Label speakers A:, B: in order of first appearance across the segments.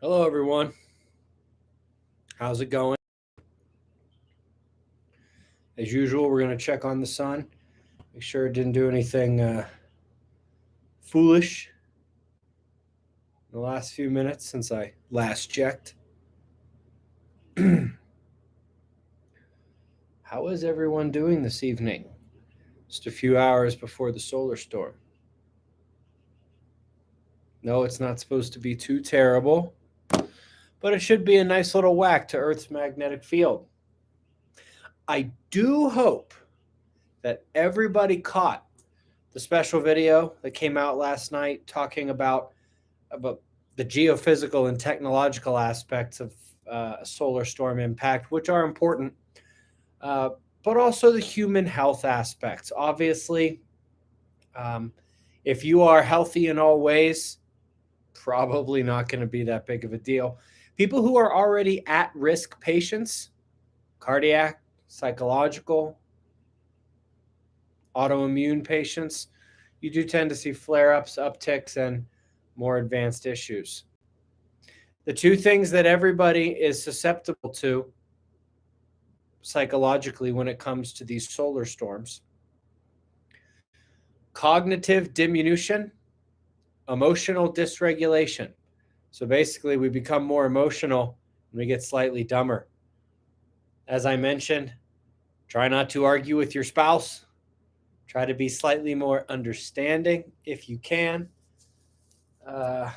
A: Hello, everyone. How's it going? As usual, we're going to check on the sun, make sure it didn't do anything foolish in the last few minutes since I last checked. How is everyone doing this evening? Just a few hours before the solar storm. No, it's not supposed to be too terrible, but it should be a nice little whack to Earth's magnetic field. I do hope that everybody caught the special video that came out last night talking about the geophysical and technological aspects of a solar storm impact, which are important, but also the human health aspects. Obviously, if you are healthy in all ways, probably not going to be that big of a deal. People who are already at risk patients, cardiac, psychological, autoimmune patients, you do tend to see flare-ups, upticks, and more advanced issues. The two things that everybody is susceptible to psychologically when it comes to these solar storms: cognitive diminution, emotional dysregulation. So basically, we become more emotional and we get slightly dumber. As I mentioned, try not to argue with your spouse. Try to be slightly more understanding if you can. Yeah.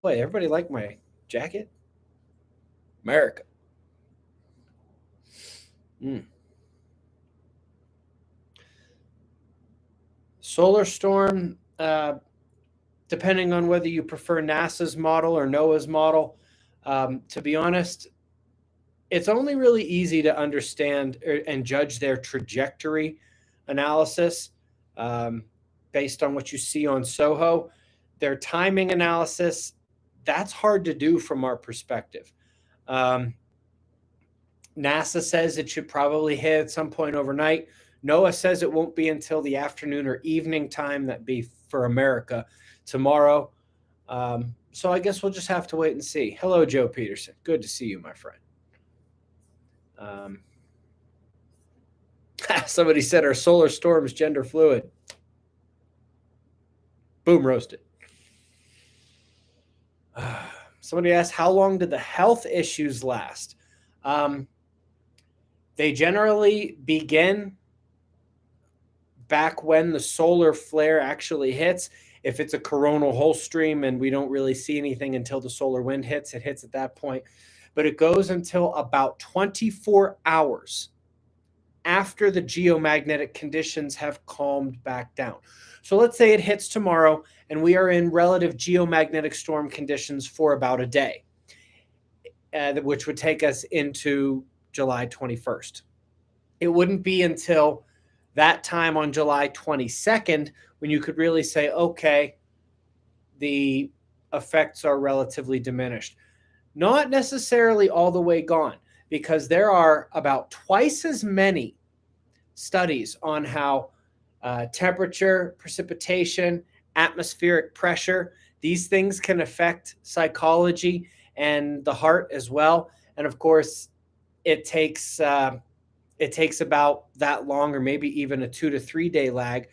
A: Wait, everybody like my jacket? America. Solar storm, depending on whether you prefer NASA's model or NOAA's model, to be honest, it's only really easy to understand and judge their trajectory analysis based on what you see on SOHO. Their timing analysis, that's hard to do from our perspective. NASA says it should probably hit at some point overnight. NOAA says it won't be until the afternoon or evening time, that be for America, tomorrow. So I guess we'll just have to wait and see. Hello, Joe Peterson. Good to see you, my friend. Somebody said our solar storm is gender fluid. Boom, roasted. Somebody asked, how long did the health issues last? They generally begin back when the solar flare actually hits. If it's a coronal hole stream and we don't really see anything until the solar wind hits, it hits at that point. But it goes until about 24 hours after the geomagnetic conditions have calmed back down. So let's say it hits tomorrow and we are in relative geomagnetic storm conditions for about a day, which would take us into July 21st. It wouldn't be until that time on July 22nd when you could really say, okay, the effects are relatively diminished. Not necessarily all the way gone, because there are about twice as many studies on how temperature, precipitation, atmospheric pressure, these things can affect psychology and the heart as well. And of course, it takes about that long, or maybe even a 2 to 3 day lag,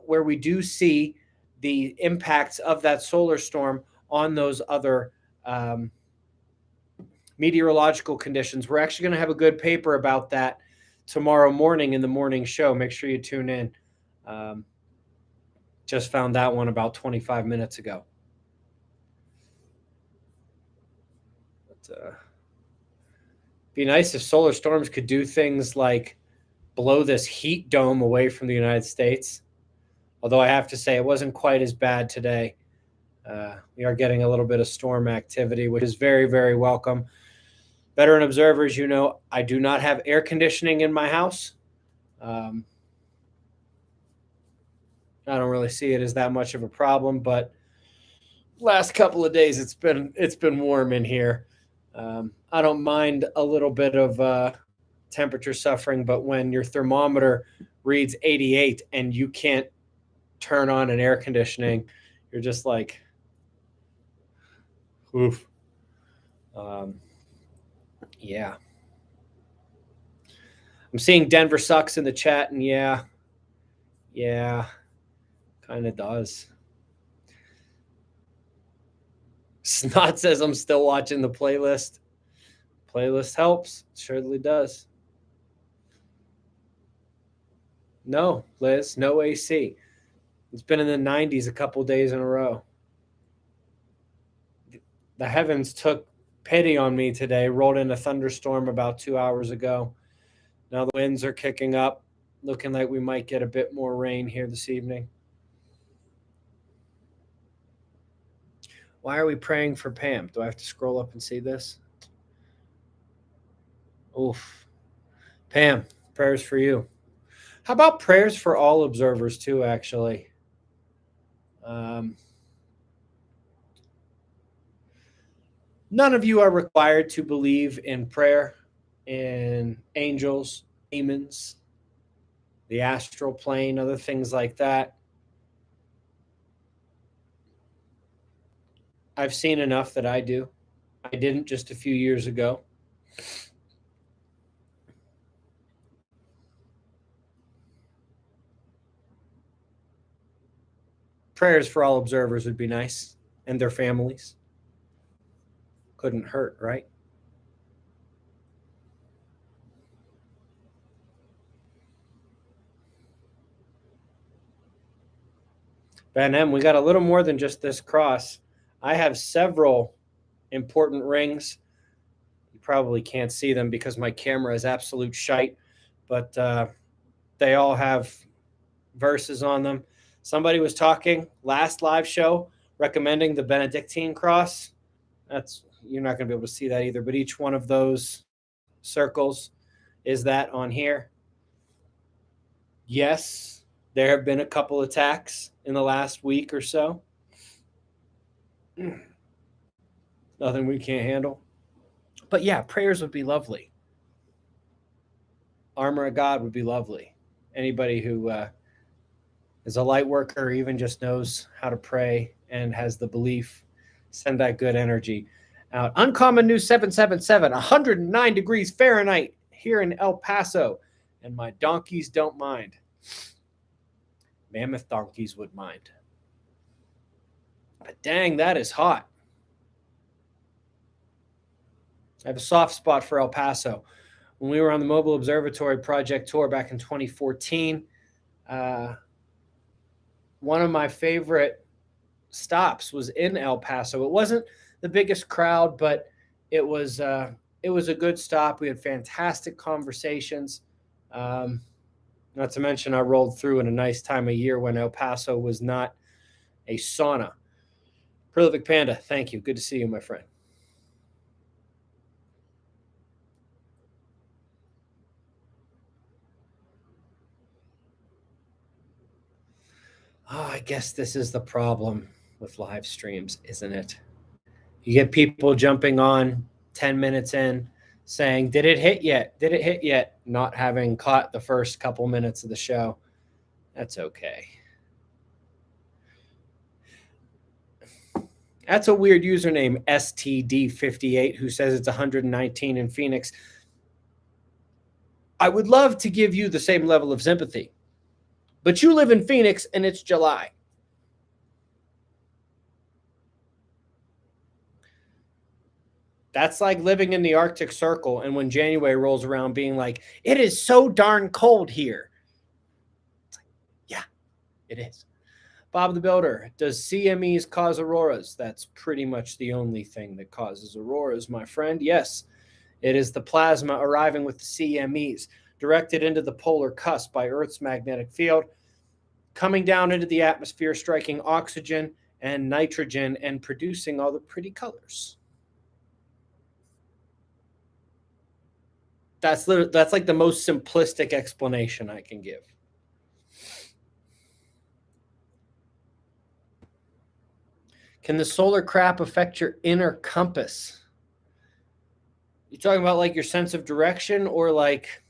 A: where we do see the impacts of that solar storm on those other meteorological conditions. We're actually going to have a good paper about that tomorrow morning in the morning show. Make sure you tune in. Just found that one about 25 minutes ago. But, be nice if solar storms could do things like blow this heat dome away from the United States. Although I have to say it wasn't quite as bad today. We are getting a little bit of storm activity, which is very, very welcome. Veteran observers, you know, I do not have air conditioning in my house. I don't really see it as that much of a problem, but last couple of days it's been warm in here. I don't mind a little bit of temperature suffering, but when your thermometer reads 88 and you can't turn on an air conditioning, you're just like, oof. Yeah. I'm seeing Denver sucks in the chat, and yeah, kind of does. Snot says I'm still watching the playlist. Playlist helps. It surely does. No, Liz, no AC. It's been in the 90s a couple days in a row. The heavens took pity on me today, rolled in a thunderstorm about 2 hours ago. Now the winds are kicking up, looking like we might get a bit more rain here this evening. Why are we praying for Pam? Do I have to scroll up and see this? Oof. Pam, prayers for you. How about prayers for all observers too, actually? None of you are required to believe in prayer, in angels, demons, the astral plane, other things like that. I've seen enough that I do. I didn't just a few years ago. Prayers for all observers would be nice, and their families. Couldn't hurt, right? Ben M, we got a little more than just this cross. I have several important rings. You probably can't see them because my camera is absolute shite, but they all have verses on them. Somebody was talking last live show recommending the Benedictine cross. You're not going to be able to see that either, but each one of those circles is that on here. Yes, there have been a couple attacks in the last week or so. Nothing we can't handle. But yeah, prayers would be lovely. Armor of God would be lovely. Anybody who is a light worker or even just knows how to pray and has the belief, send that good energy out. Uncommon News 777, 109 degrees Fahrenheit here in El Paso, and my donkeys don't mind. Mammoth donkeys would mind. But dang, that is hot. I have a soft spot for El Paso. When we were on the Mobile Observatory Project Tour back in 2014, one of my favorite stops was in El Paso. It wasn't the biggest crowd, but it was a good stop. We had fantastic conversations. Not to mention I rolled through in a nice time of year when El Paso was not a sauna. Prolific Panda, thank you. Good to see you, my friend. Oh, I guess this is the problem with live streams, isn't it? You get people jumping on 10 minutes in saying, did it hit yet? Did it hit yet? Not having caught the first couple minutes of the show. That's okay. That's a weird username, STD58, who says it's 119 in Phoenix. I would love to give you the same level of sympathy, but you live in Phoenix and it's July. That's like living in the Arctic Circle and when January rolls around being like, it is so darn cold here. It's like, yeah, it is. Bob the Builder, does CMEs cause auroras? That's pretty much the only thing that causes auroras, my friend. Yes, it is the plasma arriving with the CMEs, directed into the polar cusp by Earth's magnetic field, coming down into the atmosphere, striking oxygen and nitrogen and producing all the pretty colors. That's like the most simplistic explanation I can give. Can the solar crap affect your inner compass? You talking about like your sense of direction or like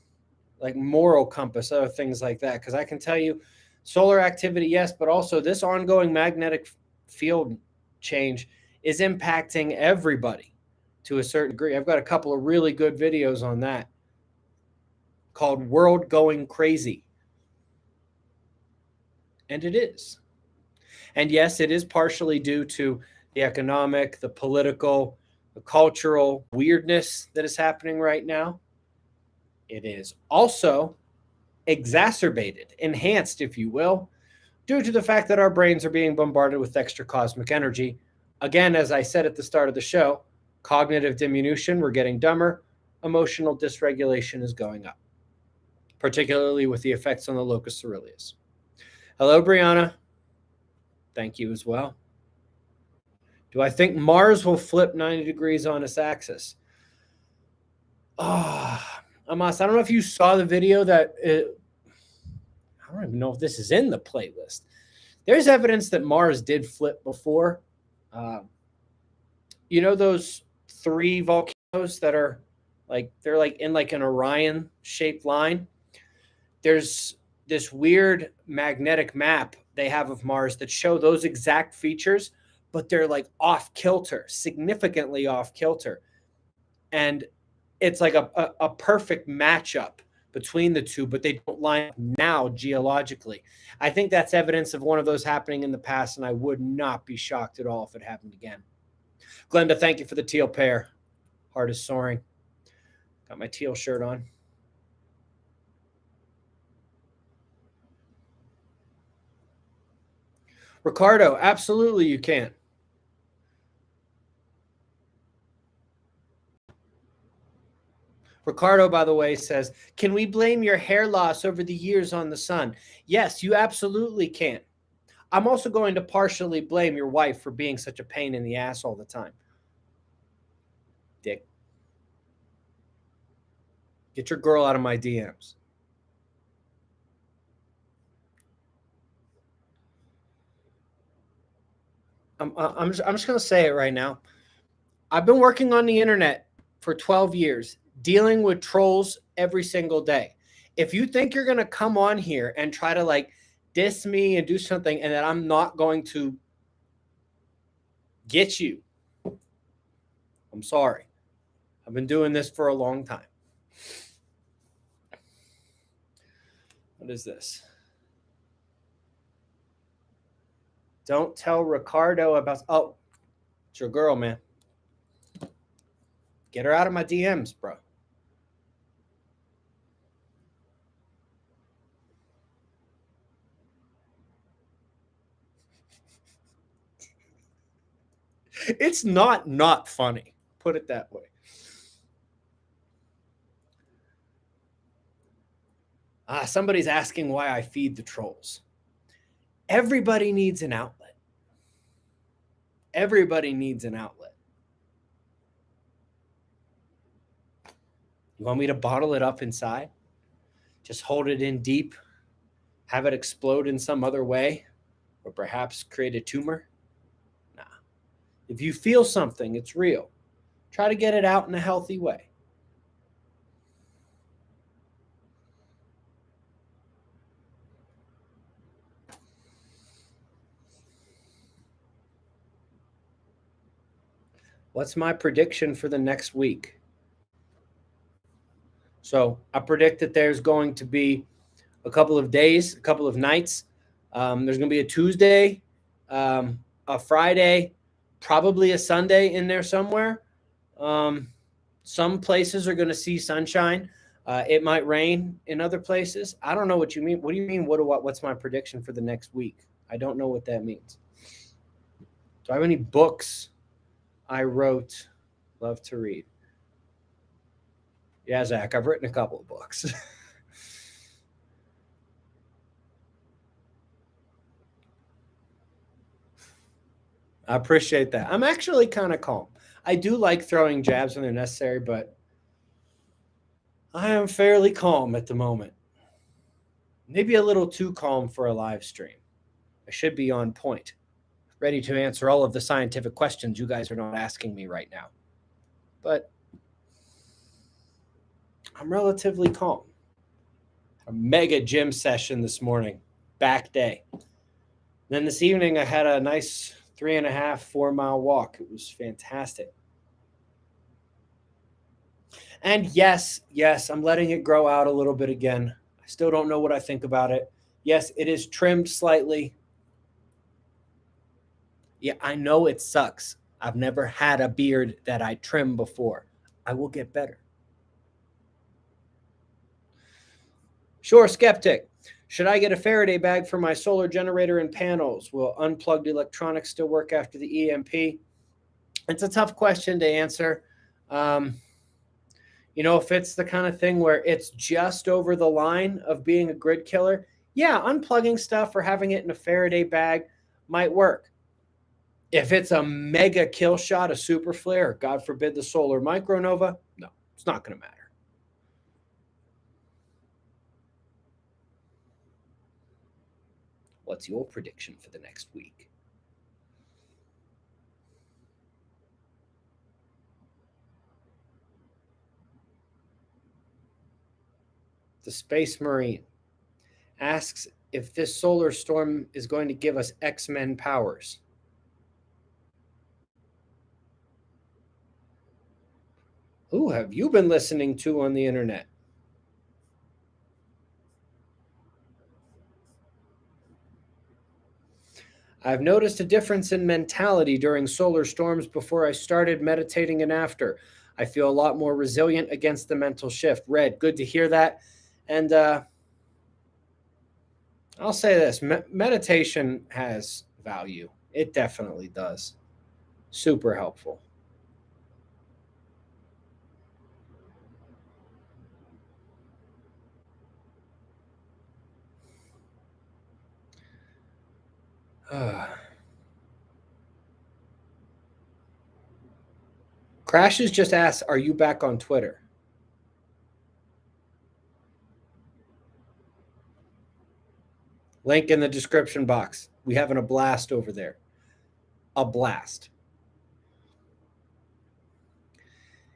A: moral compass, other things like that? Because I can tell you Solar activity, yes, but also this ongoing magnetic field change is impacting everybody to a certain degree. I've got a couple of really good videos on that called World Going Crazy. And it is. And yes, it is partially due to the economic, the political, the cultural weirdness that is happening right now. It is also exacerbated, enhanced, if you will, due to the fact that our brains are being bombarded with extra cosmic energy. Again, as I said at the start of the show, cognitive diminution, we're getting dumber, emotional dysregulation is going up, particularly with the effects on the locus coeruleus. Hello, Brianna. Thank you as well. Do I think Mars will flip 90 degrees on its axis? Amas, I don't know if you saw the video that I don't even know if this is in the playlist. There's evidence that Mars did flip before. You know those 3 volcanoes that are they're in an Orion shaped line? There's this weird magnetic map they have of Mars that show those exact features, but they're off kilter, significantly off kilter. And it's like a perfect matchup between the two, but they don't line up now geologically. I think that's evidence of one of those happening in the past, and I would not be shocked at all if it happened again. Glenda, thank you for the teal pair. Heart is soaring. Got my teal shirt on. Ricardo, absolutely you can. Ricardo, by the way, says, can we blame your hair loss over the years on the sun? Yes, you absolutely can. I'm also going to partially blame your wife for being such a pain in the ass all the time. Dick. Get your girl out of my DMs. I'm just going to say it right now. I've been working on the internet for 12 years, dealing with trolls every single day. If you think you're going to come on here and try to diss me and do something and that I'm not going to get you, I'm sorry. I've been doing this for a long time. What is this? Don't tell Ricardo about... Oh, it's your girl, man. Get her out of my DMs, bro. It's not funny. Put it that way. Somebody's asking why I feed the trolls. Everybody needs an outlet. Everybody needs an outlet. You want me to bottle it up inside? Just hold it in deep? Have it explode in some other way? Or perhaps create a tumor? Nah. If you feel something, it's real. Try to get it out in a healthy way. What's my prediction for the next week? So I predict that there's going to be a couple of days, a couple of nights. There's going to be a Tuesday, a Friday, probably a Sunday in there somewhere. Some places are going to see sunshine. It might rain in other places. I don't know what you mean. What do you mean? What's my prediction for the next week? I don't know what that means. Do I have any books I wrote? Love to read. Yeah, Zach, I've written a couple of books. I appreciate that. I'm actually kind of calm. I do like throwing jabs when they're necessary, but I am fairly calm at the moment. Maybe a little too calm for a live stream. I should be on point, ready to answer all of the scientific questions you guys are not asking me right now. But I'm relatively calm. A mega gym session this morning. back day. Then this evening, I had a nice 3.5, 4 mile walk. It was fantastic. And yes, I'm letting it grow out a little bit again. I still don't know what I think about it. Yes, it is trimmed slightly. Yeah, I know it sucks. I've never had a beard that I trim before. I will get better. Sure, skeptic. Should I get a Faraday bag for my solar generator and panels? Will unplugged electronics still work after the EMP? It's a tough question to answer. If it's the kind of thing where it's just over the line of being a grid killer, yeah, unplugging stuff or having it in a Faraday bag might work. If it's a mega kill shot, a super flare, or God forbid the solar micronova, no, it's not going to matter. What's your prediction for the next week? The Space Marine asks if this solar storm is going to give us X-Men powers. Who have you been listening to on the internet? I've noticed a difference in mentality during solar storms before I started meditating and after. I feel a lot more resilient against the mental shift. Red, good to hear that. And I'll say this, meditation has value. It definitely does. Super helpful. Crashes just asks, are you back on Twitter? Link in the description box. We having a blast over there. A blast.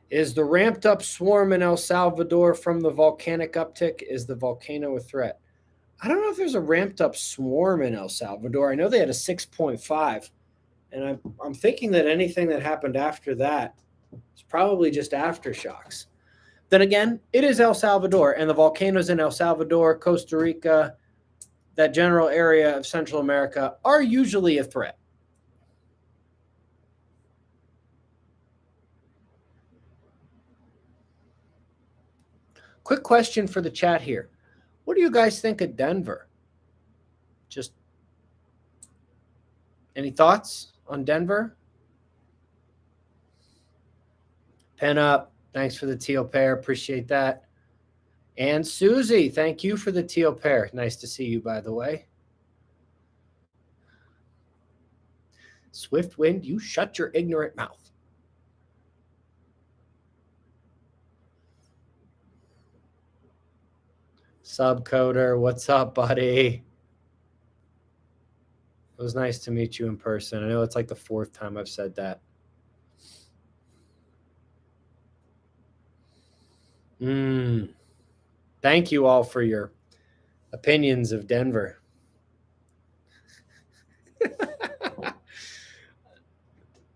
A: Is the ramped up swarm in El Salvador from the volcanic uptick? Is the volcano a threat? I don't know if there's a ramped up swarm in El Salvador. I know they had a 6.5. And I'm thinking that anything that happened after that is probably just aftershocks. Then again, it is El Salvador, and the volcanoes in El Salvador, Costa Rica, that general area of Central America are usually a threat. Quick question for the chat here. What do you guys think of Denver? Just any thoughts on Denver? Pen up. Thanks for the teal pair. Appreciate that. And Susie, thank you for the teal pair. Nice to see you, by the way. Swift Wind, you shut your ignorant mouth. Subcoder, what's up, buddy? It was nice to meet you in person. I know it's like the 4th time I've said that. Thank you all for your opinions of Denver.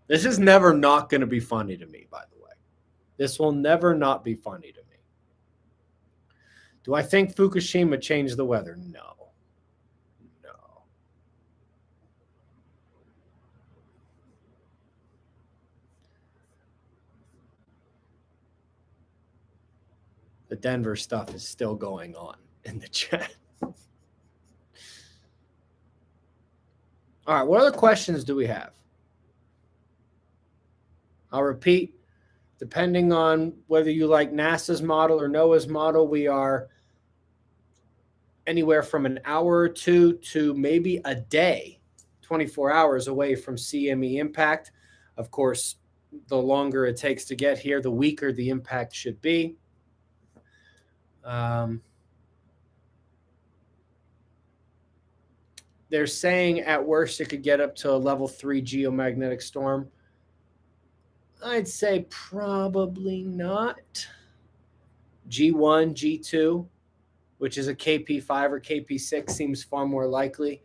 A: This is never not going to be funny to me, by the way. This will never not be funny to me. Do I think Fukushima changed the weather? No. The Denver stuff is still going on in the chat. All right, what other questions do we have? I'll repeat, depending on whether you like NASA's model or NOAA's model, we are anywhere from an hour or two to maybe a day, 24 hours away from CME impact. Of course, the longer it takes to get here, the weaker the impact should be. They're saying at worst it could get up to a level 3 geomagnetic storm. I'd say probably not. G1, G2. which is a KP5 or KP6, seems far more likely.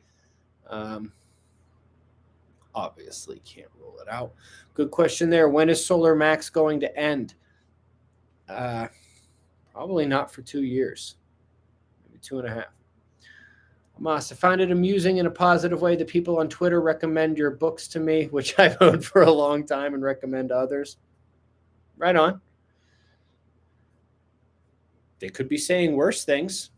A: Obviously, can't rule it out. Good question there. When is Solar Max going to end? Probably not for 2 years, maybe 2.5. Hamas, I find it amusing in a positive way that people on Twitter recommend your books to me, which I've owned for a long time and recommend to others. Right on. They could be saying worse things.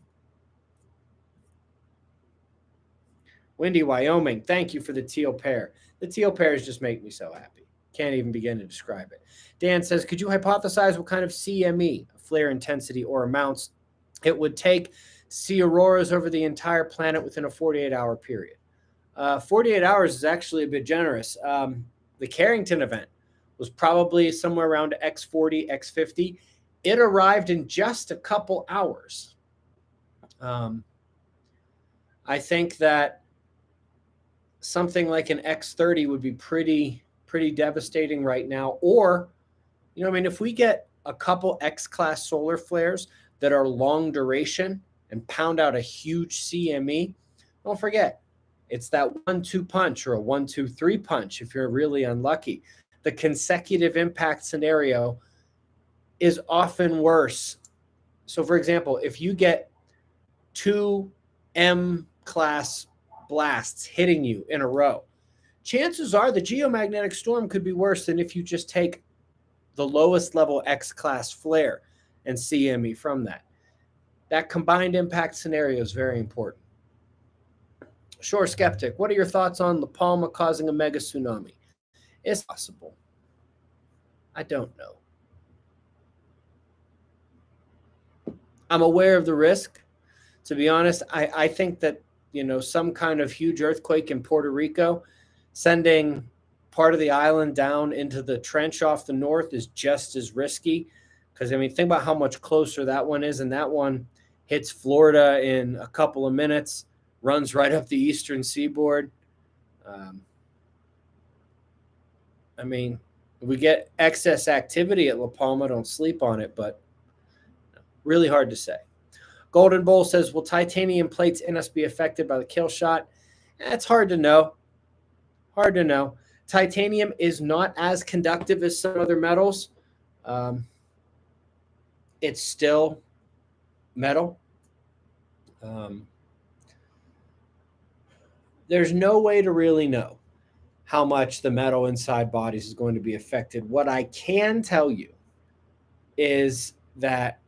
A: Windy, Wyoming, thank you for the teal pear. The teal pears just make me so happy. Can't even begin to describe it. Dan says, could you hypothesize what kind of CME, flare intensity, or amounts it would take to see auroras over the entire planet within a 48-hour period? 48 hours is actually a bit generous. The Carrington event was probably somewhere around X40, X50. It arrived in just a couple hours. I think that something like an X30 would be pretty devastating right now. Or, if we get a couple X-class solar flares that are long duration and pound out a huge CME, don't forget, it's that 1-2 punch or a 1-2-3 punch if you're really unlucky. The consecutive impact scenario is often worse. So, for example, if you get 2 M-class blasts hitting you in a row, chances are the geomagnetic storm could be worse than if you just take the lowest level X-class flare and CME from that. That combined impact scenario is very important. Shore Skeptic, what are your thoughts on La Palma causing a mega tsunami? It's possible. I don't know. I'm aware of the risk. To be honest, I think that, some kind of huge earthquake in Puerto Rico, sending part of the island down into the trench off the north is just as risky. Because, think about how much closer that one is. And that one hits Florida in a couple of minutes, runs right up the eastern seaboard. We get excess activity at La Palma. Don't sleep on it, but really hard to say. Golden Bowl says, will titanium plates in us be affected by the kill shot? It's hard to know. Hard to know. Titanium is not as conductive as some other metals. It's still metal. There's no way to really know how much the metal inside bodies is going to be affected. What I can tell you is that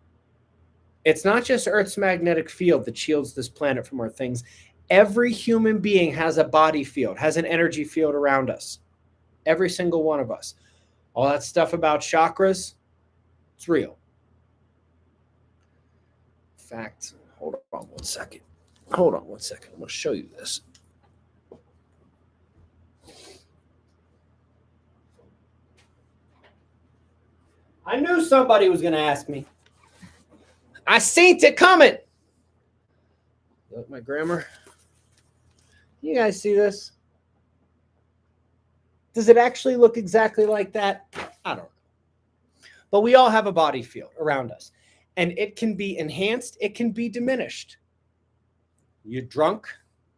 A: it's not just Earth's magnetic field that shields this planet from our things. Every human being has a body field, has an energy field around us. Every single one of us. All that stuff about chakras, it's real. In fact, hold on one second. I'm going to show you this. I knew somebody was going to ask me. I seen it coming. Look, my grammar. You guys see this? Does it actually look exactly like that? I don't know. But we all have a body field around us. And it can be enhanced. It can be diminished. You're drunk.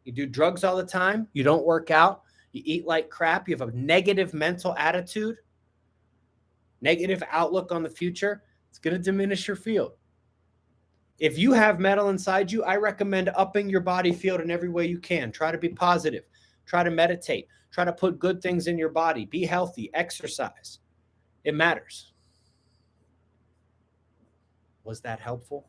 A: You do drugs all the time. You don't work out. You eat like crap. You have a negative mental attitude. Negative outlook on the future. It's going to diminish your field. If you have metal inside you, I recommend upping your body field in every way you can. Try to be positive. Try to meditate. Try to put good things in your body. Be healthy. Exercise. It matters. Was that helpful?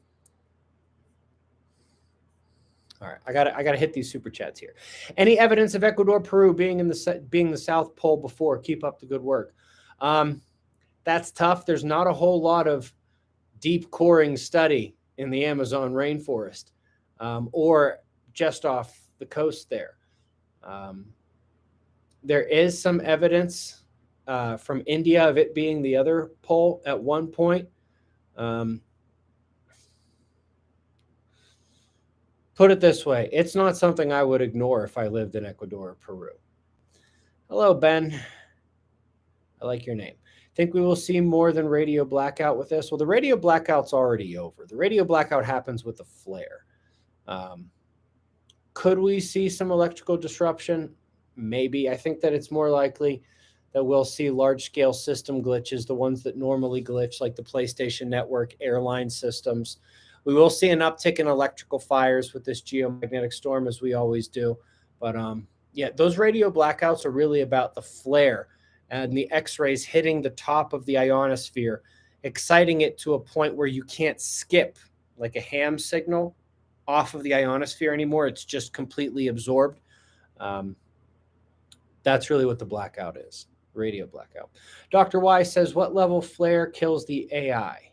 A: All right, I gotta hit these super chats here. Any evidence of Ecuador, Peru being the South Pole before? Keep up the good work. That's tough. There's not a whole lot of deep coring study in the Amazon rainforest, or just off the coast there. There is some evidence from India of it being the other pole at one point. Put it this way, it's not something I would ignore if I lived in Ecuador or Peru. Hello, Ben. I like your name. Think we will see more than radio blackout with this? Well, the radio blackout's already over. The radio blackout happens with the flare. Could we see some electrical disruption? Maybe. I think that it's more likely that we'll see large-scale system glitches, the ones that normally glitch, like the PlayStation Network, airline systems. We will see an uptick in electrical fires with this geomagnetic storm, as we always do. But yeah, those radio blackouts are really about the flare and the X-rays hitting the top of the ionosphere, exciting it to a point where you can't skip like a ham signal off of the ionosphere anymore. It's just completely absorbed. That's really what the blackout is, radio blackout. Dr. Y says, what level flare kills the AI?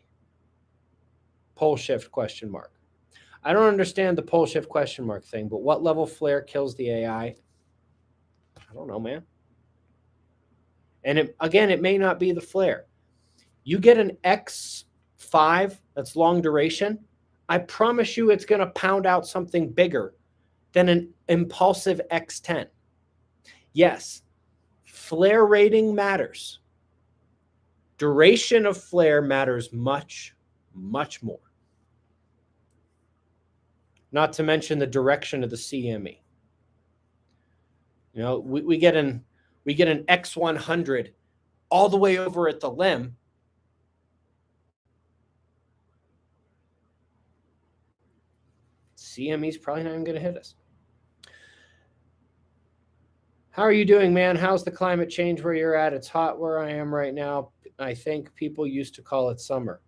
A: Pole shift question mark. I don't understand the pole shift question mark thing, but what level flare kills the AI? I don't know, man. And again, it may not be the flare. You get an X5 that's long duration, I promise you it's going to pound out something bigger than an impulsive X10. Yes, flare rating matters. Duration of flare matters much, much more. Not to mention the direction of the CME. You know, we get an X100 all the way over at the limb. CME's probably not even going to hit us. How are you doing, man? How's the climate change where you're at? It's hot where I am right now. I think people used to call it summer.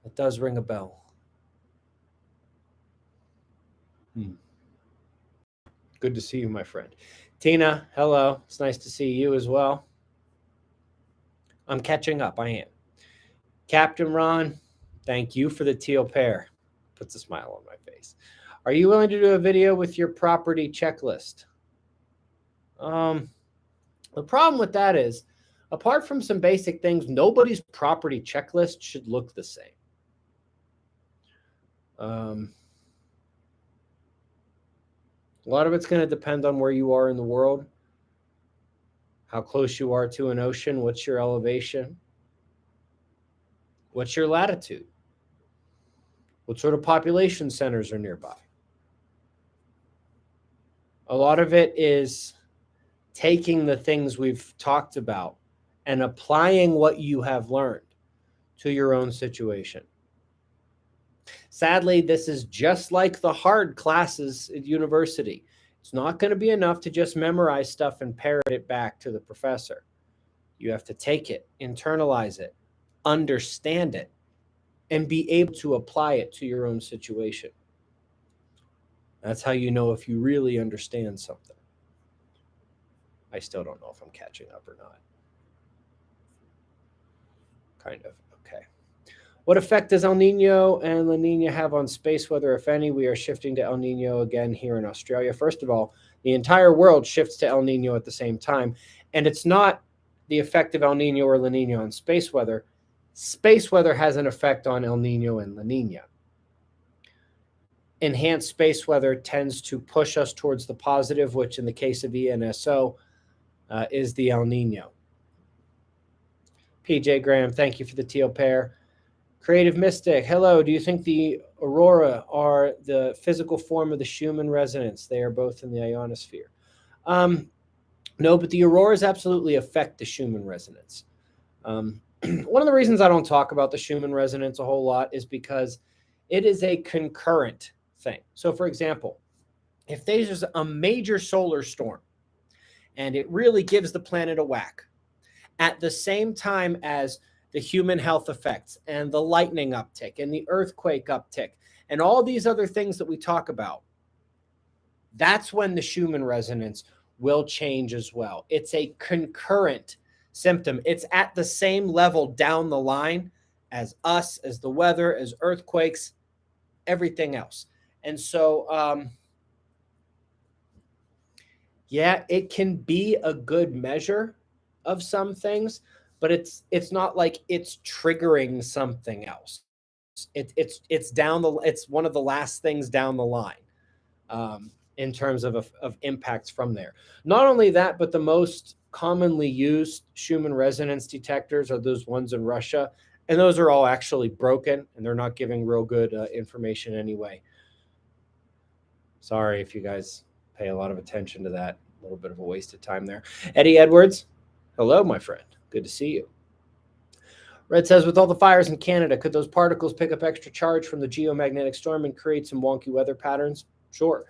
A: It does ring a bell. Good to see you, my friend. Tina, hello. It's nice to see you as well. I'm catching up. I am. Captain Ron, thank you for the teal pair. Puts a smile on my face. Are you willing to do a video with your property checklist? The problem with that is, apart from some basic things, nobody's property checklist should look the same. A lot of it's going to depend on where you are in the world, how close you are to an ocean, what's your elevation, what's your latitude, what sort of population centers are nearby. A lot of it is taking the things we've talked about and applying what you have learned to your own situation. Sadly, this is just like the hard classes at university. It's not going to be enough to just memorize stuff and parrot it back to the professor. You have to take it, internalize it, understand it, and be able to apply it to your own situation. That's how you know if you really understand something. I still don't know if I'm catching up or not. Kind of. Okay. What effect does El Nino and La Nina have on space weather, if any? We are shifting to El Nino again here in Australia. First of all, the entire world shifts to El Nino at the same time. And it's not the effect of El Nino or La Nina on space weather. Space weather has an effect on El Nino and La Nina. Enhanced space weather tends to push us towards the positive, which in the case of ENSO is the El Nino. PJ Graham, thank you for the teal pair. Creative Mystic, hello. Do you think the aurora are the physical form of the Schumann resonance? They are both in the ionosphere. No, but the auroras absolutely affect the Schumann resonance. One of the reasons I don't talk about the Schumann resonance a whole lot is because it is a concurrent thing. So, for example, if there's a major solar storm and it really gives the planet a whack, at the same time as the human health effects and the lightning uptick and the earthquake uptick and all these other things that we talk about, that's when the Schumann resonance will change as well. It's a concurrent symptom. It's at the same level down the line as us, as the weather, as earthquakes, everything else. And so, yeah, it can be a good measure of some things, but it's not like it's triggering something else. It's one of the last things down the line in terms of impacts from there. Not only that, but the most commonly used Schumann resonance detectors are those ones in Russia, and those are all actually broken, and they're not giving real good information anyway. Sorry if you guys pay a lot of attention to that. A little bit of a waste of time there. Eddie Edwards, hello, my friend. Good to see you. Red says, with all the fires in Canada, could those particles pick up extra charge from the geomagnetic storm and create some wonky weather patterns? Sure.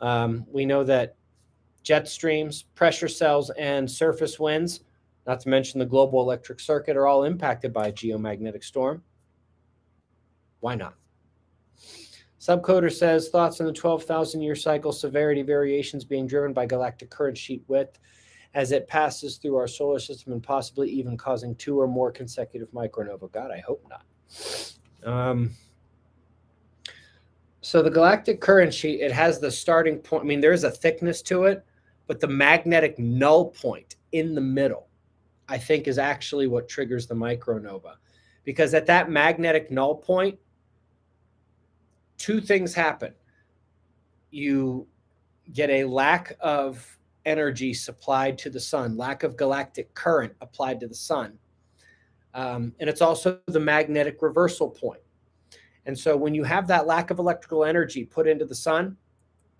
A: We know that jet streams, pressure cells, and surface winds, not to mention the global electric circuit, are all impacted by a geomagnetic storm. Why not? Subcoder says, thoughts on the 12,000-year cycle severity variations being driven by galactic current sheet width as it passes through our solar system and possibly even causing 2 or more consecutive micronova. God, I hope not. So the galactic current sheet, it has the starting point. I mean, there's a thickness to it, but the magnetic null point in the middle, I think, is actually what triggers the micronova. Because at that magnetic null point, 2 things happen. You get a lack of energy supplied to the sun, lack of galactic current applied to the sun. And it's also the magnetic reversal point. And so when you have that lack of electrical energy put into the sun,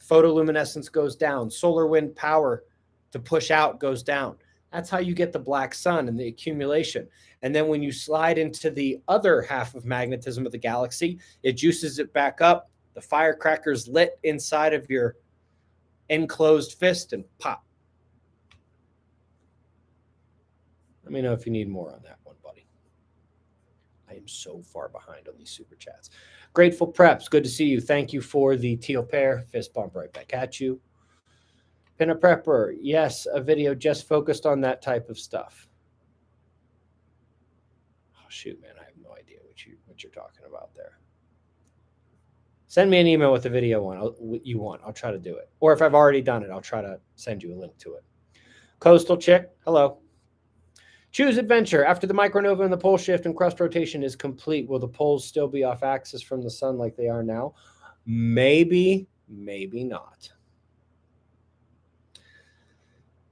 A: photoluminescence goes down, solar wind power to push out goes down. That's how you get the black sun and the accumulation. And then when you slide into the other half of magnetism of the galaxy, it juices it back up. The firecrackers lit inside of your enclosed fist and pop. Let me know if you need more on that one, buddy. I am so far behind on these super chats. Grateful Preps, good to see you. Thank you for the teal pair. Fist bump right back at you. Pinna Prepper, yes, a video just focused on that type of stuff. Oh, shoot, man, I have no idea what you're talking about there. Send me an email with the video you want. I'll try to do it. Or if I've already done it, I'll try to send you a link to it. Coastal Chick, hello. Choose adventure. After the micronova and the pole shift and crust rotation is complete, will the poles still be off axis from the sun like they are now? Maybe, maybe not.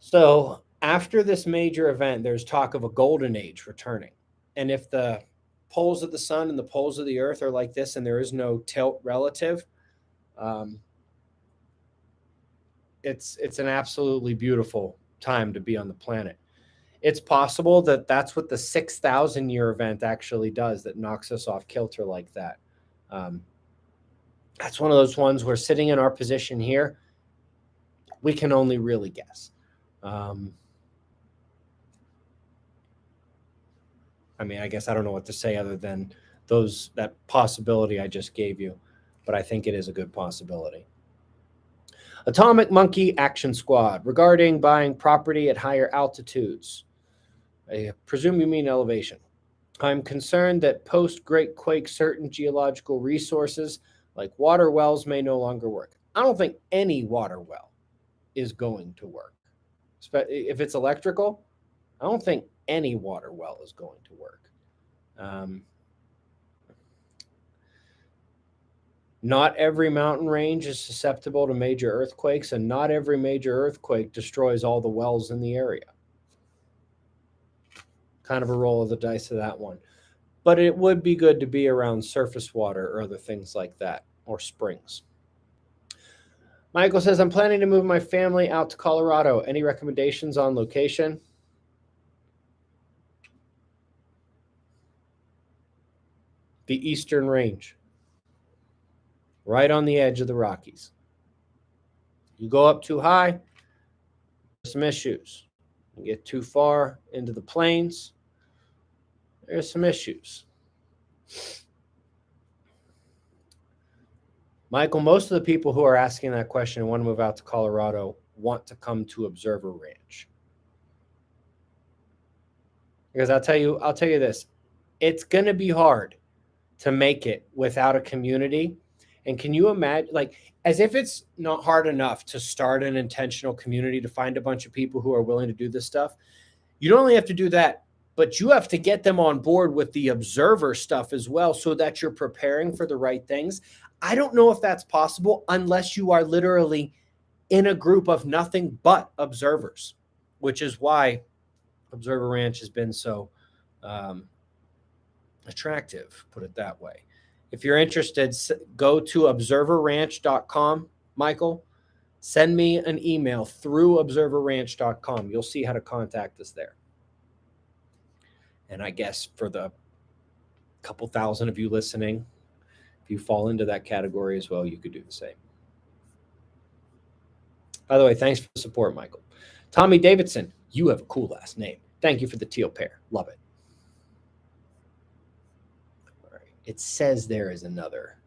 A: So after this major event, there's talk of a golden age returning. And if the poles of the sun and the poles of the earth are like this and there is no tilt relative, it's an absolutely beautiful time to be on the planet. It's possible that that's what the 6,000-year event actually does, that knocks us off kilter like that. That's one of those ones where sitting in our position here, we can only really guess. I mean, I guess I don't know what to say other than that possibility I just gave you, but I think it is a good possibility. Atomic Monkey Action Squad, regarding buying property at higher altitudes. I presume you mean elevation. I'm concerned that post-Great Quake certain geological resources like water wells may no longer work. I don't think any water well is going to work. If it's electrical, I don't think any water well is going to work. Not every mountain range is susceptible to major earthquakes, and not every major earthquake destroys all the wells in the area. Kind of a roll of the dice of that one. But it would be good to be around surface water or other things like that, or springs. Michael says, I'm planning to move my family out to Colorado. Any recommendations on location? The Eastern Range. Right on the edge of the Rockies. You go up too high, there's some issues. You get too far into the plains, there's some issues. Michael, most of the people who are asking that question and want to move out to Colorado want to come to Observer Ranch. Because I'll tell you this, it's going to be hard to make it without a community. And can you imagine, like, as if it's not hard enough to start an intentional community, to find a bunch of people who are willing to do this stuff. You don't only have to do that, but you have to get them on board with the observer stuff as well, so that you're preparing for the right things. I don't know if that's possible unless you are literally in a group of nothing but observers which is why Observer Ranch has been so attractive, put it that way. If you're interested, go to observerranch.com, Michael. Send me an email through observerranch.com. You'll see how to contact us there. And I guess for the couple thousand of you listening, if you fall into that category as well, you could do the same. By the way, thanks for the support, Michael. Tommy Davidson, you have a cool last name. Thank you for the teal pair. Love it. All right. It says there is another.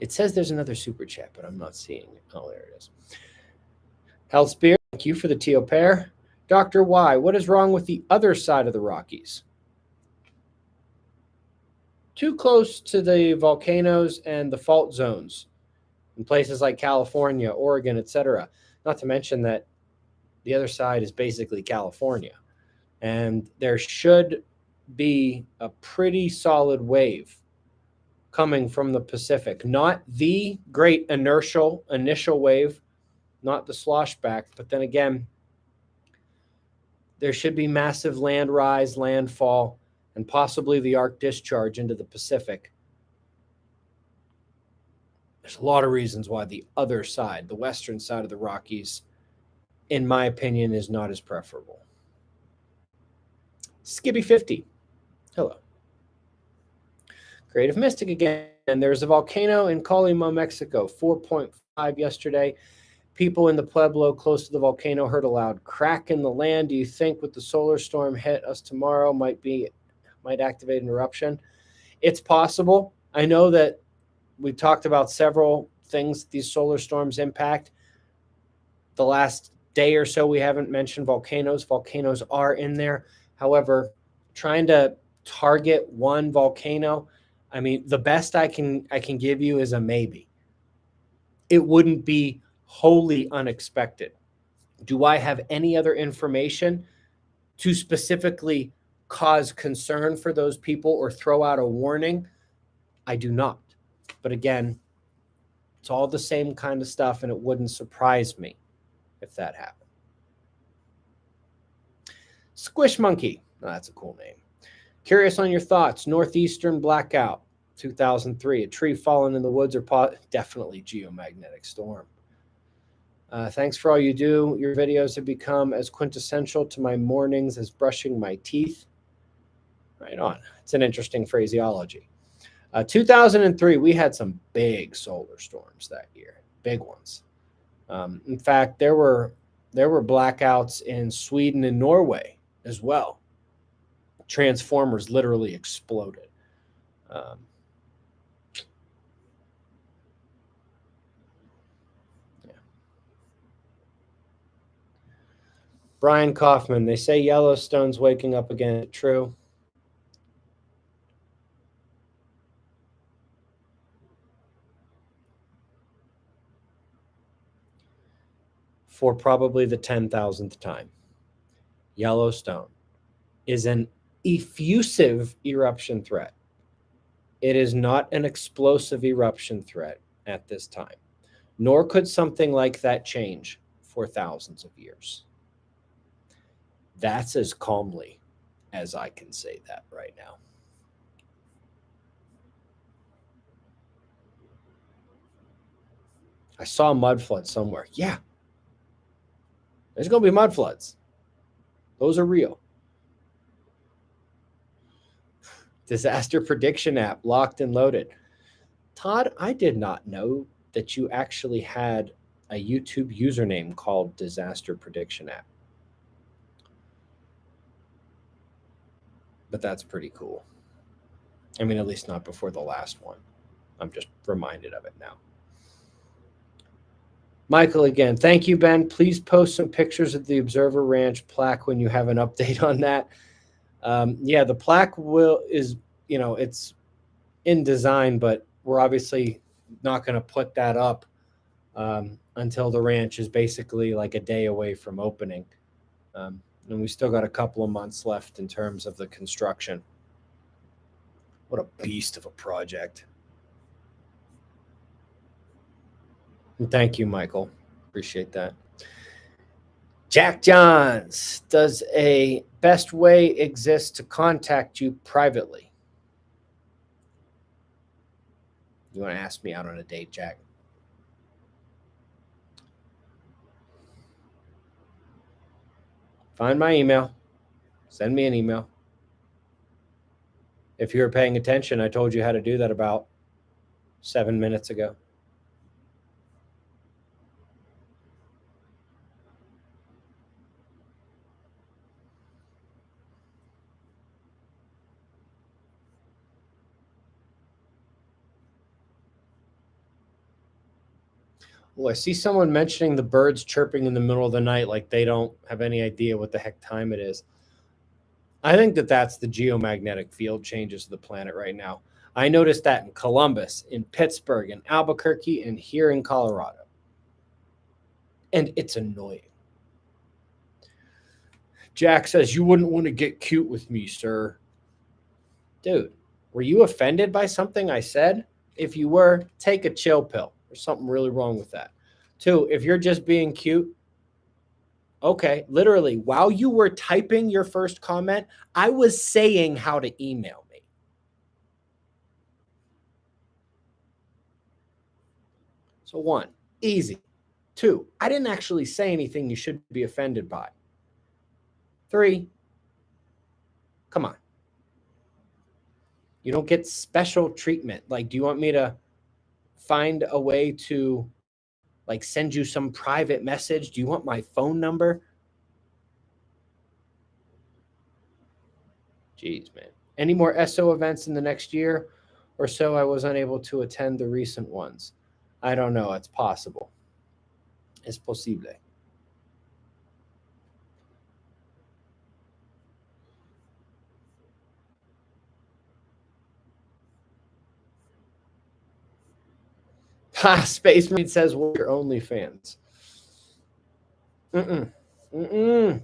A: It says there's another super chat, but I'm not seeing it. Oh, there it is. Health Spear, thank you for the teal pair. Dr. Y, what is wrong with the other side of the Rockies? Too close to the volcanoes and the fault zones in places like California, Oregon, etc. Not to mention that the other side is basically California. And there should be a pretty solid wave coming from the Pacific. Not the great initial wave, not the slosh back, but then again, there should be massive land rise, landfall, and possibly the arc discharge into the Pacific. There's a lot of reasons why the other side, the western side of the Rockies, in my opinion, is not as preferable. Skippy50, hello. Creative Mystic again. There's a volcano in Colima, Mexico, 4.5 yesterday. People in the Pueblo close to the volcano heard a loud crack in the land. Do you think with the solar storm hit us tomorrow might activate an eruption? It's possible. I know that we've talked about several things these solar storms impact. The last day or so we haven't mentioned volcanoes. Volcanoes are in there. However, trying to target one volcano, I mean, the best I can give you is a maybe. It wouldn't be wholly unexpected. Do I have any other information to specifically cause concern for those people or throw out a warning? I do not. But again, it's all the same kind of stuff, and it wouldn't surprise me if that happened. Squish Monkey. Oh, that's a cool name. Curious on your thoughts. Northeastern blackout, 2003. A tree fallen in the woods or definitely geomagnetic storm. Thanks for all you do. Your videos have become as quintessential to my mornings as brushing my teeth. Right on. It's an interesting phraseology. 2003, we had some big solar storms that year, big ones. In fact, there were blackouts in Sweden and Norway as well. Transformers literally exploded. Brian Kaufman, they say Yellowstone's waking up again. True. For probably the 10,000th time. Yellowstone is an effusive eruption threat. It is not an explosive eruption threat at this time, nor could something like that change for thousands of years. That's as calmly as I can say that right now. I saw a mud flood somewhere. Yeah. There's going to be mud floods. Those are real. Disaster prediction app locked and loaded. Todd, I did not know that you actually had a YouTube username called Disaster Prediction App. But that's pretty cool. I mean, at least not before the last one. I'm just reminded of it now. Michael again. Thank you, Ben. Please post some pictures of the Observer Ranch plaque when you have an update on that. Yeah, the plaque is, it's in design, but we're obviously not going to put that up until the ranch is basically like a day away from opening. And we still got a couple of months left in terms of the construction. What a beast of a project. Thank you, Michael. Appreciate that. Jack Johns, does a best way exist to contact you privately? You want to ask me out on a date, Jack? Find my email. Send me an email. If you were paying attention, I told you how to do that about 7 minutes ago. Oh, I see someone mentioning the birds chirping in the middle of the night like they don't have any idea what the heck time it is. I think that that's the geomagnetic field changes of the planet right now. I noticed that in Columbus, in Pittsburgh, in Albuquerque, and here in Colorado. And it's annoying. Jack says, "You wouldn't want to get cute with me, sir." Dude, were you offended by something I said? If you were, take a chill pill. There's something really wrong with that. 2, if you're just being cute, okay, literally, while you were typing your first comment, I was saying how to email me. So 1, easy. 2, I didn't actually say anything you should be offended by. 3, come on. You don't get special treatment. Like, do you want me to find a way to like send you some private message? Do you want my phone number? Jeez, man. Any more SO events in the next year or so? I was unable to attend the recent ones. I don't know. It's possible. Es posible. Ha! Space Marine says, "We're your OnlyFans." Mm-mm. Mm-mm.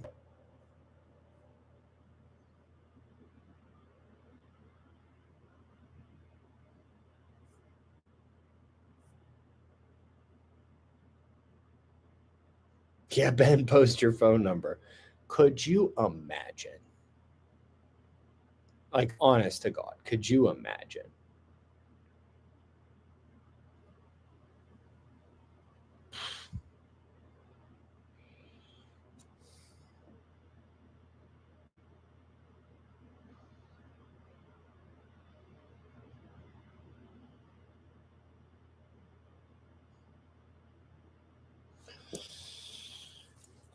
A: Yeah, Ben, post your phone number. Could you imagine? Like, honest to God, could you imagine?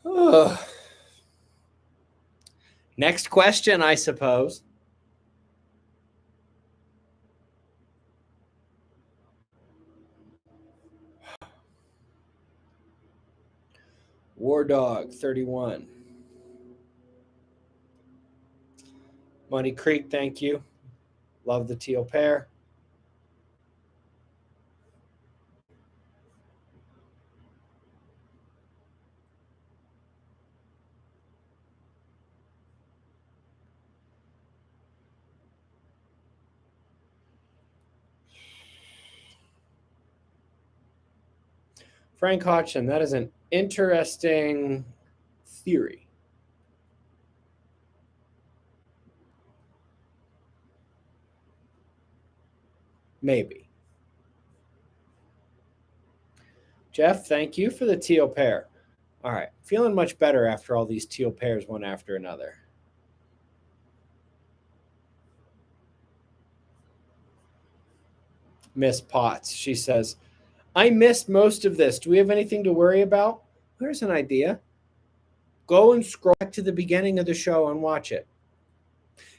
A: Ugh. Next question, I suppose. War Dog 31. Money Creek, thank you. Love the teal pair. Frank Hodgson, that is an interesting theory. Maybe. Jeff, thank you for the teal pair. All right. Feeling much better after all these teal pairs, one after another. Miss Potts, she says, "I missed most of this. Do we have anything to worry about?" Here's an idea. Go and scroll back to the beginning of the show and watch it.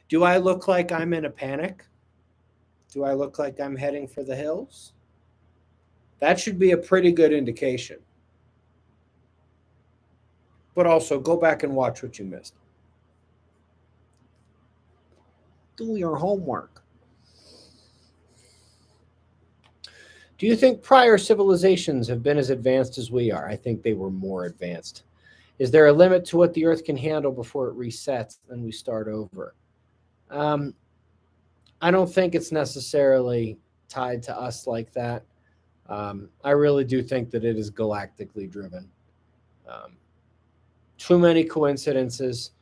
A: Do I look like I'm in a panic? Do I look like I'm heading for the hills? That should be a pretty good indication. But also, go back and watch what you missed. Do your homework. Do you think prior civilizations have been as advanced as we are? I think they were more advanced. Is there a limit to what the Earth can handle before it resets and we start over? I don't think it's necessarily tied to us like that. I really do think that it is galactically driven. Too many coincidences,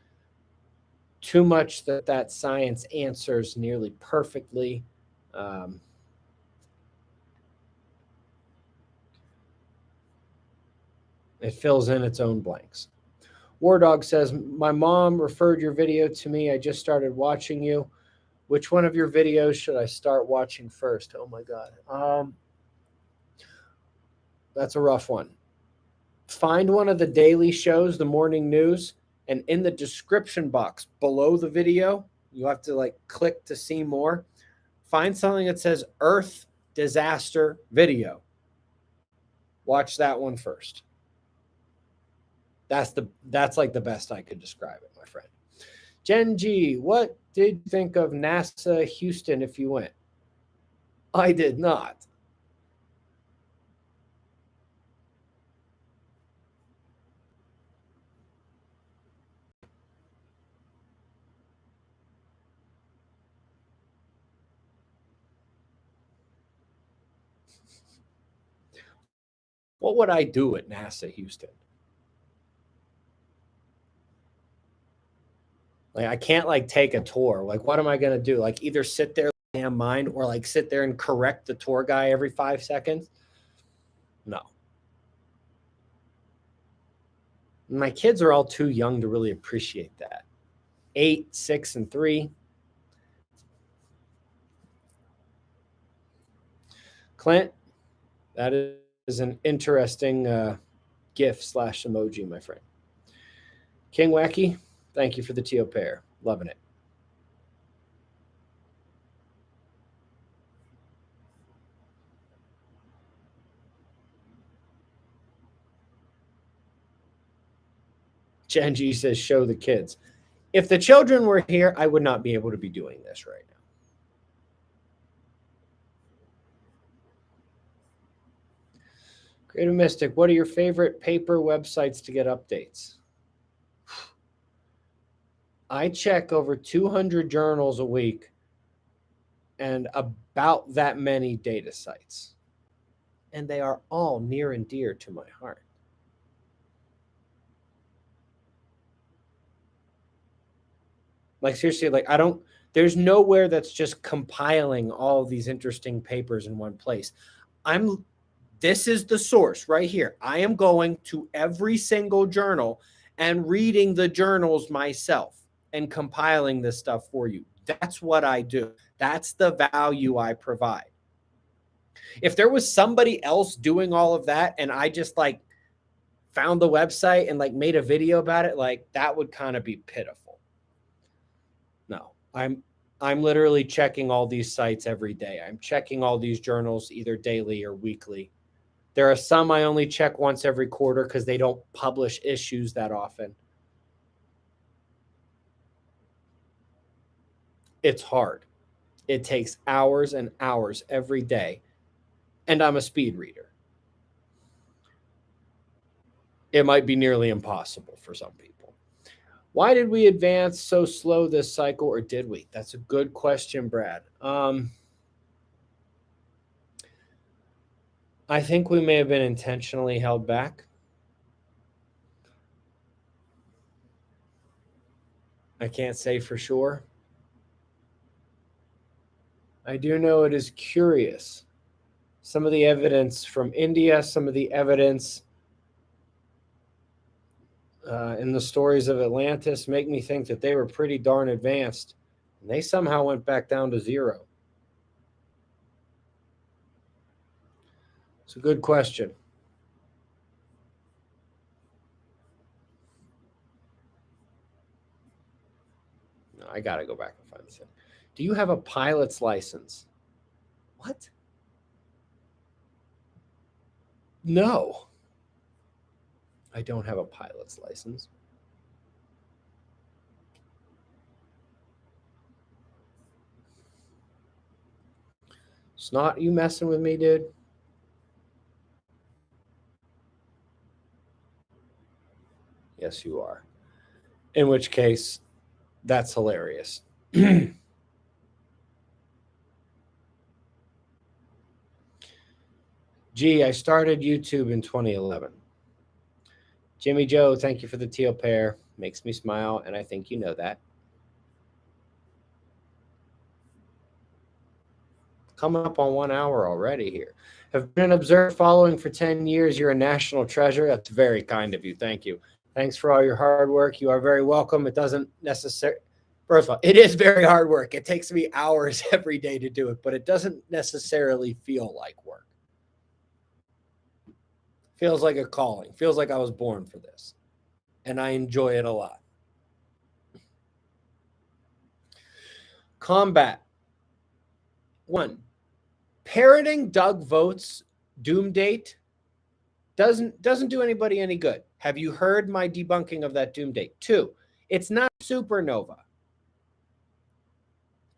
A: too much that science answers nearly perfectly. It fills in its own blanks. War Dog says, my mom referred your video to me. I just started watching you. Which one of your videos should I start watching first? Oh my God. That's a rough one. Find one of the daily shows, the morning news, and in the description box below the video, you have to like click to see more. Find something that says Earth disaster video. Watch that one first. That's like the best I could describe it, my friend. Jen G, what did you think of NASA Houston if you went? I did not. What would I do at NASA Houston? Like, I can't like take a tour. Like, what am I going to do? Like, either sit there damn mind or like sit there and correct the tour guy every 5 seconds? No. My kids are all too young to really appreciate that. 8, 6, and 3. Clint, that is an interesting GIF / emoji, my friend. King Wacky, thank you for the Teo pair. Loving it. Genji says, show the kids. If the children were here, I would not be able to be doing this right now. Creative Mystic, what are your favorite paper websites to get updates? I check over 200 journals a week and about that many data sites. And they are all near and dear to my heart. Like, seriously, like, there's nowhere that's just compiling all these interesting papers in one place. This is the source right here. I am going to every single journal and reading the journals myself and compiling this stuff for you. That's what I do. That's the value I provide. If there was somebody else doing all of that and I just like found the website and like made a video about it, like that would kind of be pitiful. No, I'm literally checking all these sites every day. I'm checking all these journals either daily or weekly. There are some I only check once every quarter because they don't publish issues that often. It's hard. It takes hours and hours every day. And I'm a speed reader. It might be nearly impossible for some people. Why did we advance so slow this cycle, or did we? That's a good question, Brad. I think we may have been intentionally held back. I can't say for sure. I do know it is curious. Some of the evidence from India, some of the evidence in the stories of Atlantis make me think that they were pretty darn advanced. And they somehow went back down to 0. It's a good question. No, I got to go back and find this thing. Do you have a pilot's license? What? No. I don't have a pilot's license. Snot, you messing with me, dude? Yes, you are. In which case, that's hilarious. Gee, I started YouTube in 2011. Jimmy Joe, thank you for the teal pair. Makes me smile, and I think you know that. Coming up on 1 hour already here. Have been an observer following for 10 years. You're a national treasure. That's very kind of you. Thank you. Thanks for all your hard work. You are very welcome. It doesn't necessarily, first of all, it is very hard work. It takes me hours every day to do it, but it doesn't necessarily feel like work. Feels like a calling. Feels like I was born for this. And I enjoy it a lot. Combat. 1. Parroting Doug Vogt's doom date doesn't do anybody any good. Have you heard my debunking of that doom date? 2. It's not supernova.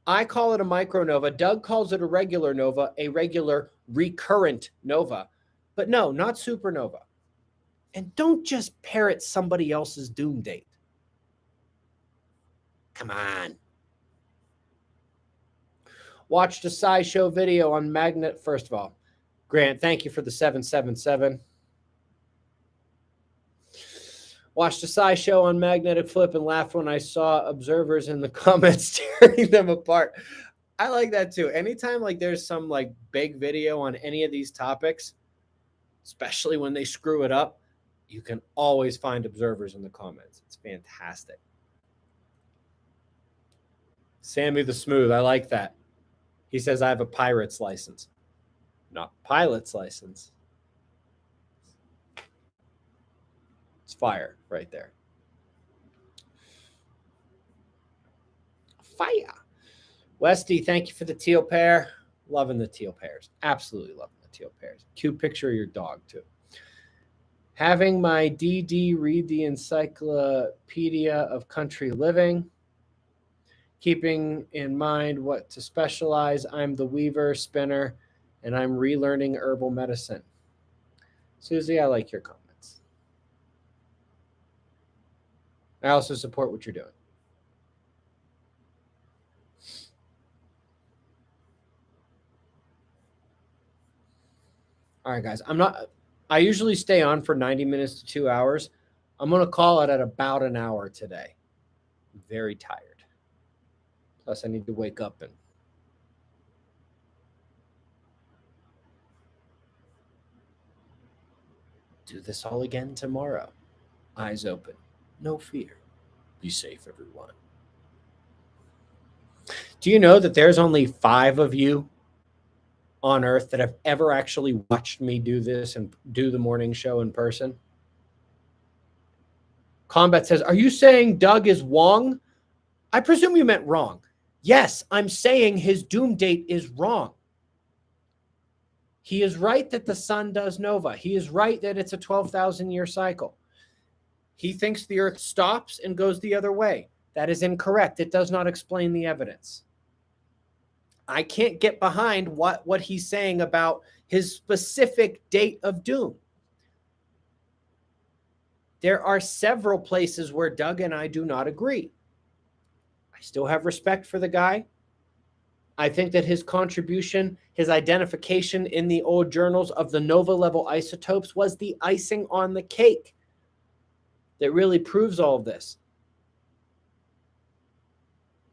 A: I call it a micronova. Doug calls it a regular nova, a regular recurrent nova. But no, not supernova. And don't just parrot somebody else's doom date. Come on. Watched a SciShow video on magnet. First of all, Grant, thank you for the 777. Watched a SciShow on magnetic flip and laughed when I saw observers in the comments tearing them apart. I like that too. Anytime like there's some like big video on any of these topics, especially when they screw it up, you can always find observers in the comments. It's fantastic. Sammy the Smooth, I like that. He says, I have a pirate's license. Not pilot's license. It's fire right there. Fire. Westy, thank you for the teal pair. Loving the teal pairs. Absolutely loving the teal pairs. Cute picture of your dog, too. Having my DD read the Encyclopedia of Country Living. Keeping in mind what to specialize. I'm the weaver, spinner, and I'm relearning herbal medicine. Susie, I like your comments. I also support what you're doing. All right, guys. I usually stay on for 90 minutes to 2 hours. I'm going to call it at about an hour today. I'm very tired. Plus, I need to wake up and do this all again tomorrow. Eyes open. No fear. Be safe, everyone. Do you know that there's only 5 of you on Earth that have ever actually watched me do this and do the morning show in person? Combat says, are you saying Doug is Wong? I presume you meant wrong. Yes, I'm saying his doom date is wrong. He is right that the sun does nova. He is right that it's a 12,000-year cycle. He thinks the Earth stops and goes the other way. That is incorrect. It does not explain the evidence. I can't get behind what he's saying about his specific date of doom. There are several places where Doug and I do not agree. I still have respect for the guy. I think that his contribution, his identification in the old journals of the nova level isotopes was the icing on the cake that really proves all of this.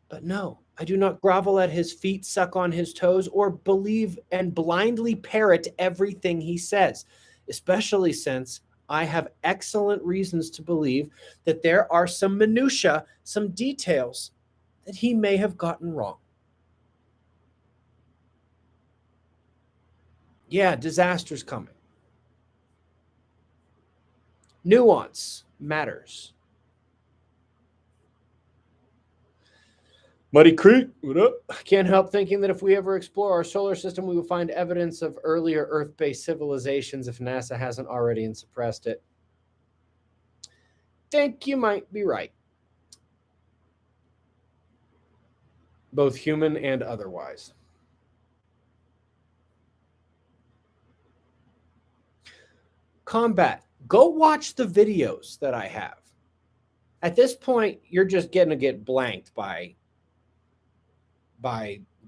A: But no, I do not grovel at his feet, suck on his toes, or believe and blindly parrot everything he says, especially since I have excellent reasons to believe that there are some minutia, some details that he may have gotten wrong. Yeah, disaster's coming. Nuance matters. Muddy Creek, what up? I can't help thinking that if we ever explore our solar system, we will find evidence of earlier Earth-based civilizations if NASA hasn't already and suppressed it. Think you might be right. Both human and otherwise. Combat. Go watch the videos that I have. At this point, you're just going to get blanked by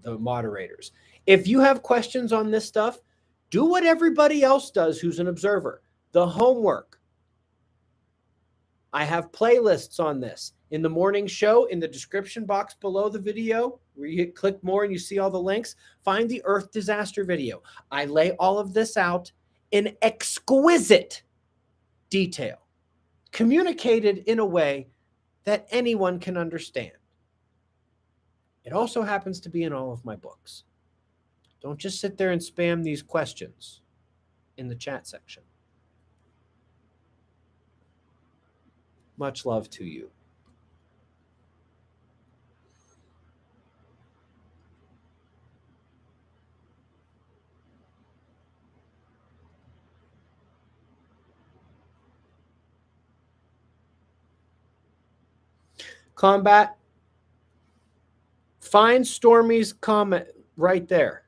A: the moderators. If you have questions on this stuff, Do what everybody else does who's an observer. The homework. I have playlists on this. In the morning show, in the description box below the video, where you click more and you see all the links, find the Earth disaster video. I lay all of this out in exquisite detail, communicated in a way that anyone can understand. It also happens to be in all of my books. Don't just sit there and spam these questions in the chat section. Much love to you. Combat. Find Stormy's comment right there.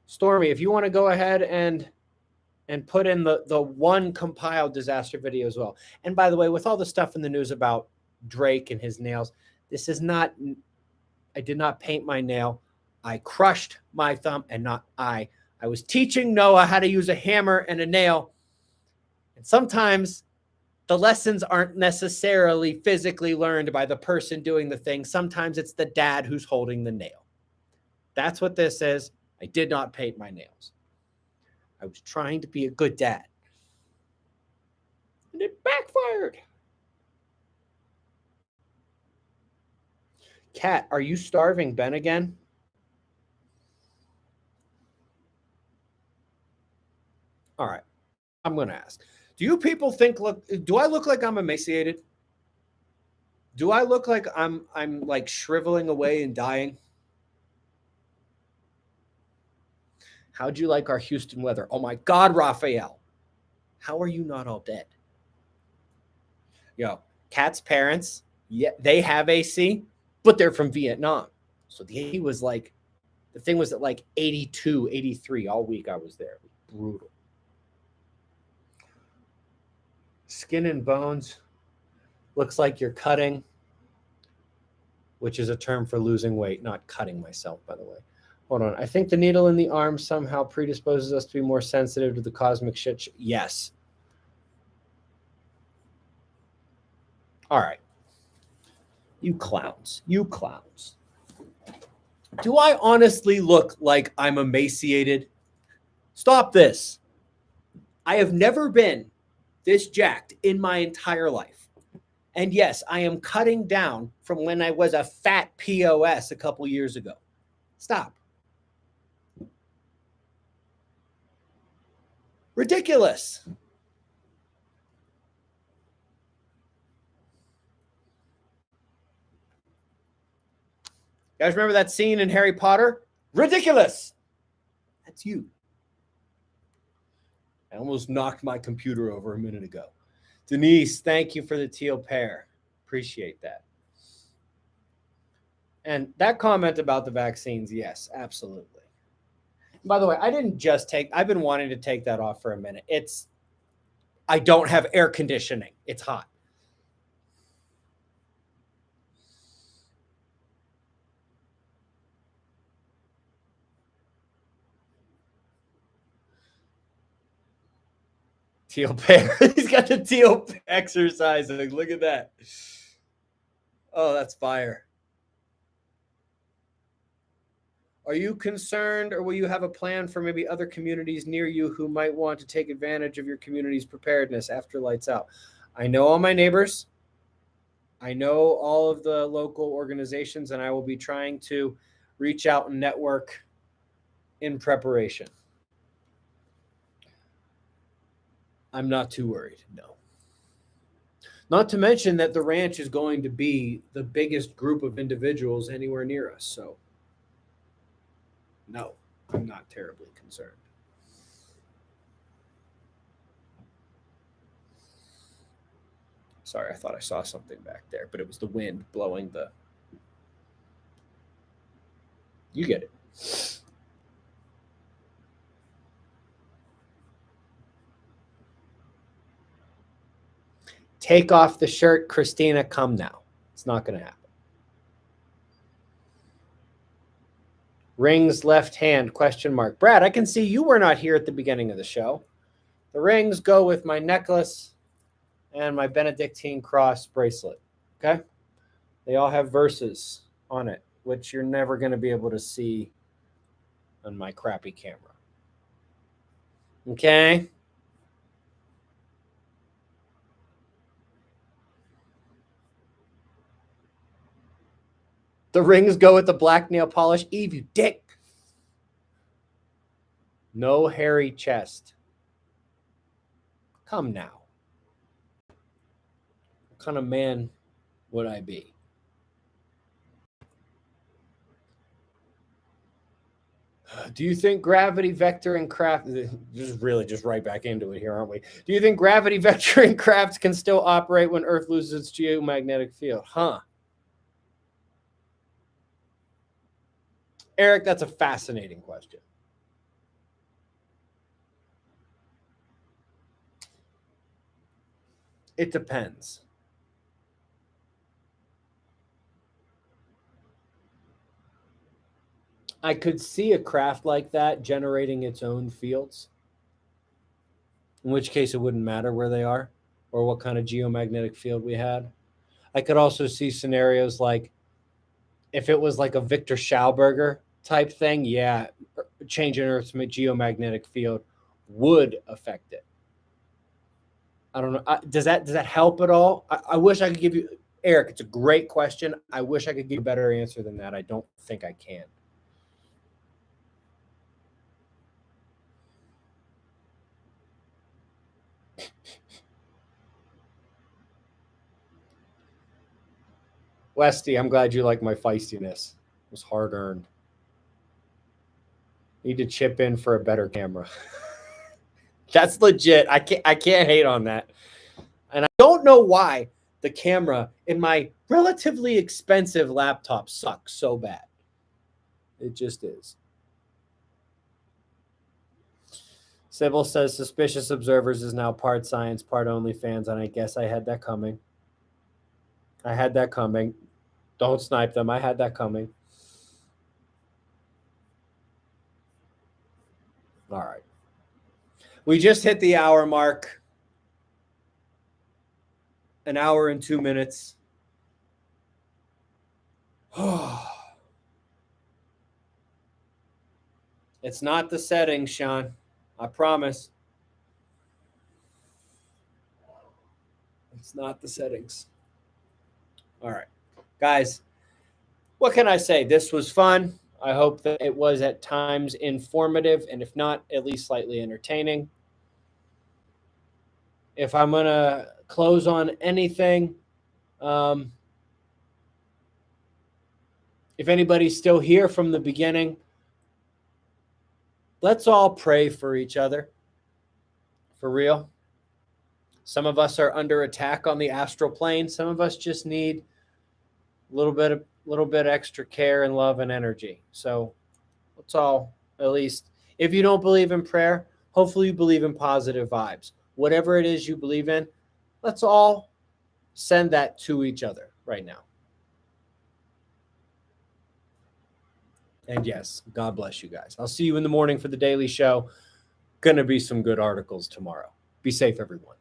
A: Stormy, if you want to go ahead and put in the one compiled disaster video as well. And by the way, with all the stuff in the news about Drake and his nails, this is not, I did not paint my nail. I crushed my thumb, and not I. I was teaching Noah how to use a hammer and a nail. And sometimes the lessons aren't necessarily physically learned by the person doing the thing. Sometimes it's the dad who's holding the nail. That's what this is. I did not paint my nails. I was trying to be a good dad. And it backfired. Kat, are you starving Ben again? All right. I'm going to ask. Do you people think, do I look like I'm emaciated? Do I look like I'm like shriveling away and dying? How'd you like our Houston weather? Oh my God, Raphael. How are you not all dead? Yo, Kat's parents, yeah, they have AC, but they're from Vietnam. So the AC was like, the thing was at like 82, 83 all week I was there. It was brutal. Skin and bones. Looks like you're cutting, which is a term for losing weight, not cutting myself, by the way. Hold on. I think the needle in the arm somehow predisposes us to be more sensitive to the cosmic shit. Yes. All right. You clowns. You clowns. Do I honestly look like I'm emaciated? Stop this. I have never been this jacked in my entire life. And yes, I am cutting down from when I was a fat POS a couple years ago. Stop. Ridiculous. You guys remember that scene in Harry Potter? Ridiculous. That's you. I almost knocked my computer over a minute ago. Denise, thank you for the teal pear. Appreciate that. And that comment about the vaccines, yes, absolutely. By the way, I've been wanting to take that off for a minute. I don't have air conditioning. It's hot. Teal pear. He's got the teal exercising. Look at that. Oh, that's fire. Are you concerned, or will you have a plan for maybe other communities near you who might want to take advantage of your community's preparedness after lights out? I know all my neighbors. I know all of the local organizations, and I will be trying to reach out and network in preparation. I'm not too worried, no. Not to mention that the ranch is going to be the biggest group of individuals anywhere near us, so no, I'm not terribly concerned. Sorry, I thought I saw something back there, but it was the wind blowing the... You get it. Take off the shirt, Christina, come now. It's not going to happen. Rings left hand, ? Brad, I can see you were not here at the beginning of the show. The rings go with my necklace and my Benedictine cross bracelet. Okay? They all have verses on it, which you're never going to be able to see on my crappy camera. Okay? The rings go with the black nail polish. Eve, you dick. No hairy chest. Come now. What kind of man would I be? Do you think gravity vectoring craft, just right back into it here, aren't we? Do you think gravity vectoring crafts can still operate when Earth loses its geomagnetic field? Eric, that's a fascinating question. It depends. I could see a craft like that generating its own fields, in which case it wouldn't matter where they are or what kind of geomagnetic field we had. I could also see scenarios like if it was like a Victor Schauberger type thing, yeah, changing Earth's geomagnetic field would affect it. I don't know. Does that help at all? I wish I could give you, Eric, it's a great question. I wish I could give you a better answer than that. I don't think I can. Westy, I'm glad you like my feistiness. It was hard earned. Need to chip in for a better camera. That's legit. I can't hate on that. And I don't know why the camera in my relatively expensive laptop sucks so bad. It just is. Sybil says Suspicious Observers is now part science, part OnlyFans, and I guess I had that coming. Don't snipe them. I had that coming. All right. We just hit the hour mark. An hour and 2 minutes. It's not the settings, Sean. I promise. It's not the settings. All right. Guys, what can I say? This was fun. I hope that it was at times informative, and if not, at least slightly entertaining. If I'm going to close on anything, if anybody's still here from the beginning, let's all pray for each other. For real. Some of us are under attack on the astral plane. Some of us just need a little bit extra care and love and energy. So let's all, at least, if you don't believe in prayer, hopefully you believe in positive vibes. Whatever it is you believe in, let's all send that to each other right now. And yes, God bless you guys. I'll see you in the morning for the Daily Show. Gonna be some good articles tomorrow. Be safe, everyone.